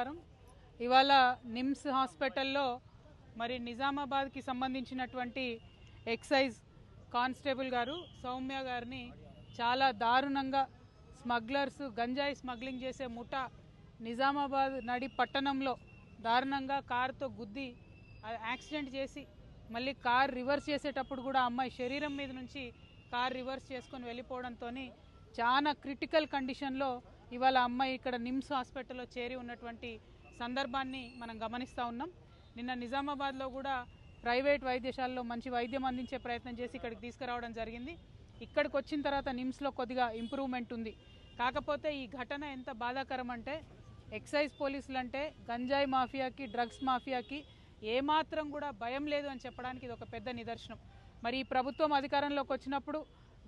నమస్కారం. ఇవాళ నిమ్స్ హాస్పిటల్లో మరి నిజామాబాద్కి సంబంధించినటువంటి ఎక్సైజ్ కానిస్టేబుల్ గారు సౌమ్య గారిని చాలా దారుణంగా స్మగ్లర్స్ గంజాయి స్మగ్లింగ్ చేసే ముఠా నిజామాబాద్ నడి పట్టణంలో దారుణంగా కారుతో గుద్ది యాక్సిడెంట్ చేసి మళ్ళీ కార్ రివర్స్ చేసేటప్పుడు కూడా అమ్మాయి శరీరం మీద నుంచి కార్ రివర్స్ చేసుకొని వెళ్ళిపోవడంతో చాలా క్రిటికల్ కండిషన్లో ఇవాళ అమ్మాయి ఇక్కడ నిమ్స్ హాస్పిటల్లో చేరి ఉన్నటువంటి సందర్భాన్ని మనం గమనిస్తూ ఉన్నాం. నిన్న నిజామాబాద్లో కూడా ప్రైవేట్ వైద్యశాలలో మంచి వైద్యం అందించే ప్రయత్నం చేసి ఇక్కడికి తీసుకురావడం జరిగింది. ఇక్కడికి వచ్చిన తర్వాత నిమ్స్లో కొద్దిగా ఇంప్రూవ్మెంట్ ఉంది. కాకపోతే ఈ ఘటన ఎంత బాధాకరం అంటే ఎక్సైజ్ పోలీసులు అంటే గంజాయి మాఫియాకి డ్రగ్స్ మాఫియాకి ఏమాత్రం కూడా భయం లేదు అని చెప్పడానికి ఇది ఒక పెద్ద నిదర్శనం. మరి ఈ ప్రభుత్వం అధికారంలోకి వచ్చినప్పుడు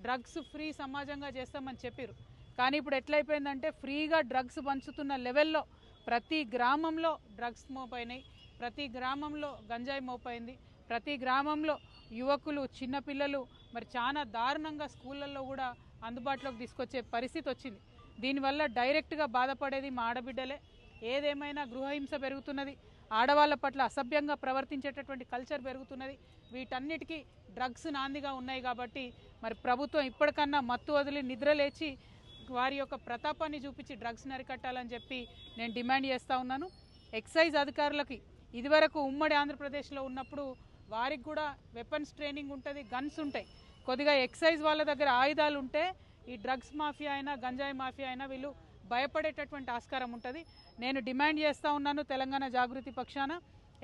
డ్రగ్స్ ఫ్రీ సమాజంగా చేస్తామని చెప్పారు. కానీ ఇప్పుడు ఎట్లయిపోయిందంటే ఫ్రీగా డ్రగ్స్ పంచుతున్న లెవెల్లో ప్రతి గ్రామంలో డ్రగ్స్ మోపైనాయి, ప్రతి గ్రామంలో గంజాయి మోపైంది, ప్రతి గ్రామంలో యువకులు చిన్నపిల్లలు మరి చాలా దారుణంగా స్కూళ్ళల్లో కూడా అందుబాటులోకి తీసుకొచ్చే పరిస్థితి వచ్చింది. దీనివల్ల డైరెక్ట్గా బాధపడేది మా ఆడబిడ్డలే. ఏదేమైనా గృహహింస పెరుగుతున్నది, ఆడవాళ్ళ పట్ల అసభ్యంగా ప్రవర్తించేటటువంటి కల్చర్ పెరుగుతున్నది. వీటన్నిటికీ డ్రగ్స్ నాందిగా ఉన్నాయి. కాబట్టి మరి ప్రభుత్వం ఇప్పటికన్నా మత్తు వదిలి నిద్రలేచి వారి యొక్క ప్రతాపాన్ని చూపించి డ్రగ్స్ని అరికట్టాలని చెప్పి నేను డిమాండ్ చేస్తూ ఉన్నాను. ఎక్సైజ్ అధికారులకి ఇదివరకు ఉమ్మడి ఆంధ్రప్రదేశ్లో ఉన్నప్పుడు వారికి కూడా వెపన్స్ ట్రైనింగ్ ఉంటుంది, గన్స్ ఉంటాయి. కొద్దిగా ఎక్సైజ్ వాళ్ళ దగ్గర ఆయుధాలు ఉంటే ఈ డ్రగ్స్ మాఫియా అయినా గంజాయి మాఫియా అయినా వీళ్ళు భయపడేటటువంటి ఆస్కారం ఉంటుంది. నేను డిమాండ్ చేస్తూ ఉన్నాను తెలంగాణ జాగృతి పక్షాన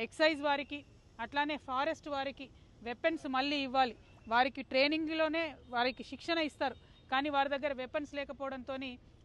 ఎక్సైజ్ వారికి అట్లానే ఫారెస్ట్ వారికి వెపన్స్ మళ్ళీ ఇవ్వాలి. వారికి ట్రైనింగ్లోనే వారికి శిక్షణ ఇస్తారు, కానీ వారి దగ్గర వెపన్స్ లేకపోవడంతో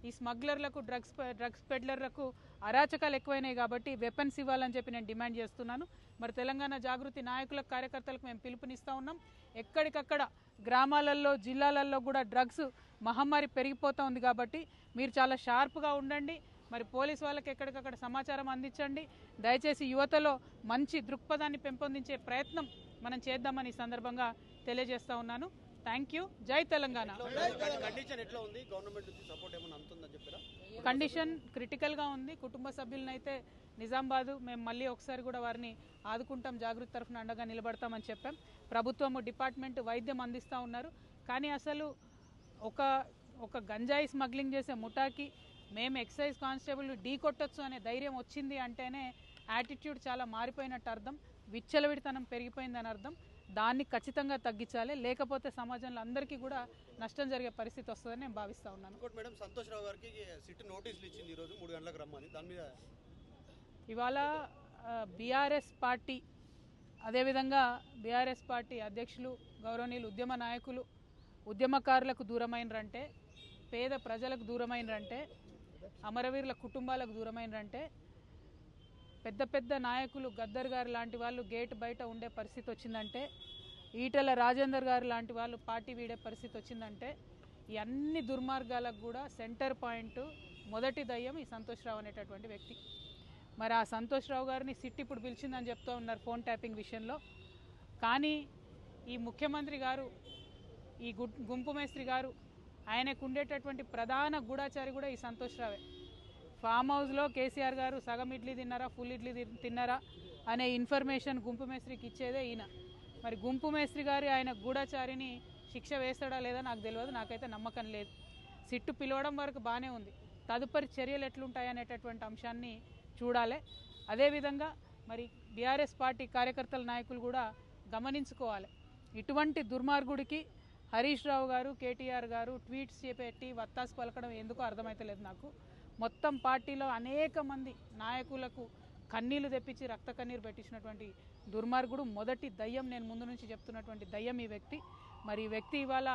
ఈ స్మగ్లర్లకు డ్రగ్స్ పెడ్లర్లకు అరాచకాలు ఎక్కువైనాయి. కాబట్టి వెపన్స్ ఇవ్వాలని చెప్పి నేను డిమాండ్ చేస్తున్నాను. మరి తెలంగాణ జాగృతి నాయకులకు కార్యకర్తలకు మేము పిలుపునిస్తూ ఉన్నాం. ఎక్కడికక్కడ గ్రామాలలో జిల్లాలలో కూడా డ్రగ్స్ మహమ్మారి పెరిగిపోతూ ఉంది. కాబట్టి మీరు చాలా షార్ప్గా ఉండండి. మరి పోలీస్ వాళ్ళకి ఎక్కడికక్కడ సమాచారం అందించండి. దయచేసి యువతలో మంచి దృక్పథాన్ని పెంపొందించే ప్రయత్నం మనం చేద్దామని ఈ సందర్భంగా తెలియజేస్తూ ఉన్నాను. Thank you. జై తెలంగాణ. కండిషన్ క్రిటికల్గా ఉంది. కుటుంబ సభ్యులనైతే నిజామాబాదు మేము మళ్ళీ ఒకసారి కూడా వారిని ఆదుకుంటాం, జాగృతి తరఫున అండగా నిలబడతామని చెప్పాం. ప్రభుత్వము డిపార్ట్మెంట్ వైద్యం అందిస్తూ ఉన్నారు. కానీ అసలు ఒక గంజాయి స్మగ్లింగ్ చేసే ముఠాకి మేము ఎక్సైజ్ కానిస్టేబుల్ ఢీ కొట్టొచ్చు అనే ధైర్యం వచ్చింది అంటేనే యాటిట్యూడ్ చాలా మారిపోయినట్టు అర్థం, విచ్చలవిడితనం పెరిగిపోయిందని అర్థం. దాన్ని ఖచ్చితంగా తగ్గించాలి, లేకపోతే సమాజంలో అందరికీ కూడా నష్టం జరిగే పరిస్థితి వస్తుందని నేను భావిస్తూ ఉన్నాను. మేడం సంతోష్ రావు గారికి సిట్ నోటీసులు ఇచ్చింది ఈరోజు 3 గంటలకు రమ్మని, దాని మీద ఇవాళ బీఆర్ఎస్ పార్టీ అదేవిధంగా బీఆర్ఎస్ పార్టీ అధ్యక్షులు గౌరవనీయులు ఉద్యమ నాయకులు ఉద్యమకారులకు దూరమైనరంటే, పేద ప్రజలకు దూరమైనరంటే, అమరవీరుల కుటుంబాలకు దూరమైనరంటే, పెద్ద పెద్ద నాయకులు గద్దర్ గారు లాంటి వాళ్ళు గేట్ బయట ఉండే పరిస్థితి వచ్చిందంటే, ఈటెల రాజేందర్ గారు లాంటి వాళ్ళు పార్టీ వీడే పరిస్థితి వచ్చిందంటే, ఈ అన్ని దుర్మార్గాలకు కూడా సెంటర్ పాయింట్ మొదటి దయ్యం ఈ సంతోష్ రావు అనేటటువంటి వ్యక్తి. మరి ఆ సంతోష్ రావు గారిని సిట్ ఇప్పుడు పిలిచిందని చెప్తూ ఉన్నారు ఫోన్ ట్యాపింగ్ విషయంలో. కానీ ఈ ముఖ్యమంత్రి గారు, ఈ గుంపు మేస్త్రి గారు, ఆయనకు ఉండేటటువంటి ప్రధాన గూఢాచారి కూడా ఈ సంతోష్ రావే. ఫామ్ హౌస్లో కేసీఆర్ గారు సగం ఇడ్లీ తిన్నారా ఫుల్ ఇడ్లీ తిన్నారా అనే ఇన్ఫర్మేషన్ గుంపు మేస్త్రికి ఇచ్చేదే ఈయన. మరి గుంపు మేస్త్రి గారి ఆయన గూఢాచారిని శిక్ష వేస్తాడా లేదా నాకు తెలియదు, నాకైతే నమ్మకం లేదు. సిట్టు పిలవడం వరకు బాగానే ఉంది, తదుపరి చర్యలు ఎట్లుంటాయనేటటువంటి అంశాన్ని చూడాలి. అదేవిధంగా మరి బీఆర్ఎస్ పార్టీ కార్యకర్తల నాయకులు కూడా గమనించుకోవాలి. ఇటువంటి దుర్మార్గుడికి హరీష్ రావు గారు కేటీఆర్ గారు ట్వీట్స్ చేపెట్టి వత్తాసు పలకడం ఎందుకో అర్థమైతలేదు నాకు. మొత్తం పార్టీలో అనేక మంది నాయకులకు కన్నీళ్లు తెప్పించి రక్త కన్నీరు పెట్టించినటువంటి దుర్మార్గుడు, మొదటి దయ్యం, నేను ముందు నుంచి చెప్తున్నటువంటి దయ్యం ఈ వ్యక్తి. మరి ఈ వ్యక్తి ఇవాళ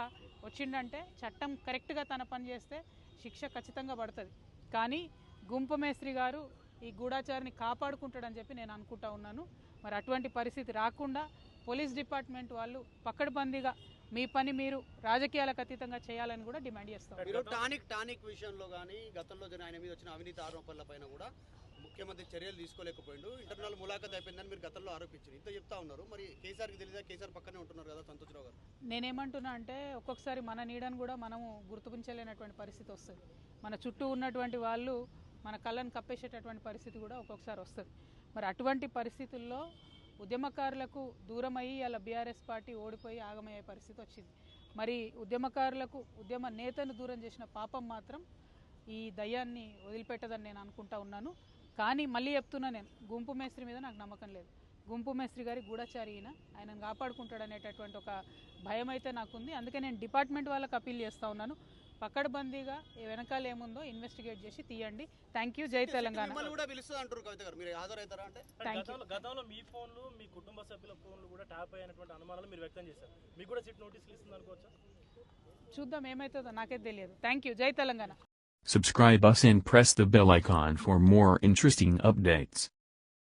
వచ్చిండంటే చట్టం కరెక్ట్గా తన పని చేస్తే శిక్ష ఖచ్చితంగా పడుతుంది. కానీ గుంపు మేస్త్రి గారు ఈ గూఢాచారిని కాపాడుకుంటాడని చెప్పి నేను అనుకుంటా ఉన్నాను. మరి అటువంటి పరిస్థితి రాకుండా పోలీస్ డిపార్ట్మెంట్ వాళ్ళు పకడ్బందీగా మీ పని మీరు రాజకీయాలకు అతీతంగా చేయాలని కూడా డిమాండ్ చేస్తాం. టానిక్ విషయంలో కానీ గతంలో ఆయన మీద వచ్చిన అవినీతి ఆరోపణల పైన కూడా ముఖ్యమంత్రి చర్యలు తీసుకోలేకపోయిండు, ఇంటర్నల్ ములాఖత్ అయిపోయిందని మీరు గతంలో ఆరోపించారు, ఇంత చెప్తా ఉన్నారు. మరి కేసీఆర్కి తెలియదా? కేసీఆర్ పక్కనే ఉంటున్నారు కదా సంతోష్ రావు గారు. నేనేమంటున్నా అంటే ఒక్కొక్కసారి మన నీడను కూడా మనము గుర్తించలేనటువంటి పరిస్థితి వస్తుంది. మన చుట్టూ ఉన్నటువంటి వాళ్ళు మన కళ్ళను కప్పేసేటటువంటి పరిస్థితి కూడా ఒక్కొక్కసారి వస్తుంది. మరి అటువంటి పరిస్థితుల్లో ఉద్యమకారులకు దూరమయ్యి అలా బీఆర్ఎస్ పార్టీ ఓడిపోయి ఆగమయ్యే పరిస్థితి వచ్చింది. మరి ఉద్యమకారులకు ఉద్యమ నేతను దూరం చేసిన పాపం మాత్రం ఈ దయ్యాన్ని వదిలిపెట్టదని నేను అనుకుంటా ఉన్నాను. కానీ మళ్ళీ చెప్తున్నా, నేను గుంపు మేస్త్రి మీద నాకు నమ్మకం లేదు. గుంపు మేస్త్రి గారి గూఢచారి ఆయనను కాపాడుకుంటాడనేటటువంటి ఒక భయం అయితే నాకుంది. అందుకే నేను డిపార్ట్మెంట్ వాళ్ళకి అప్పీల్ చేస్తూ ఉన్నాను, పక్కడబందీగా వెనకాల ఏముందో ఇన్వెస్టిగేట్ చేసి తీయండి. Thank you. జై తెలంగాణ. గతంలో మీ ఫోన్లు, మీ కుటుంబ సభ్యుల ఫోన్లు కూడా ట్యాప్ అయినటువంటి అనుమానాలు మీరు వ్యక్తం చేశారు. మీకు కూడా సిట్ నోటీసులు ఇస్తుంది అనుకోవచ్చా? చూద్దాం ఏమవుతుందో, నాకే తెలియదు. Thank you. జై Telangana. Subscribe us and press the bell icon for more interesting updates.